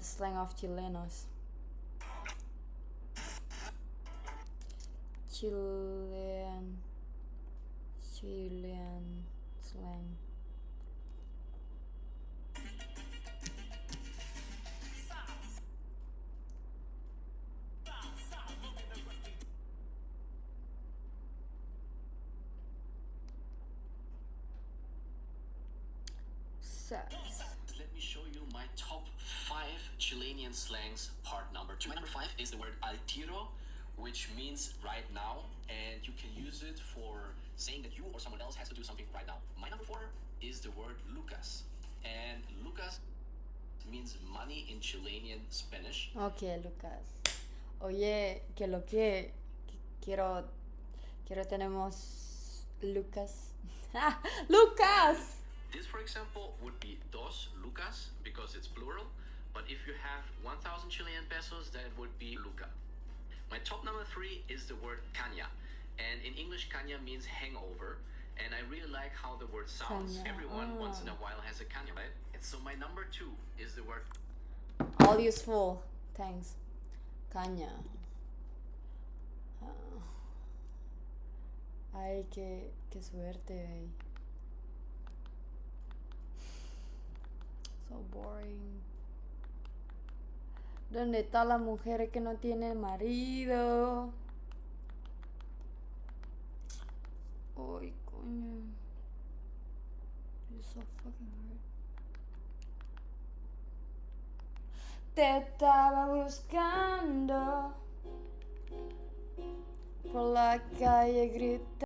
slang of Chilenos. Chilean slang. Let me show you my top 5 Chilean slangs, part number 2. My number 5 is the word al tiro, which means right now, and you can use it for saying that you or someone else has to do something right now. My number 4 is the word lucas, and lucas means money in Chilean Spanish. Okay, Lucas. Oye, que lo que quiero tenemos Lucas. Lucas! This, for example, would be dos lucas because it's plural, but if you have 1,000 Chilean pesos, then it would be luca. My top number 3 is the word caña, and in English, caña means hangover, and I really like how the word sounds. Caña. Everyone once in a while has a caña, right? And so my number 2 is the word All useful. Thanks. Caña. Ay, qué suerte, güey. So boring. ¿Dónde está la mujer que no tiene marido? Ay, coño. You're so fucking hard. Te estaba buscando por la calle gritando.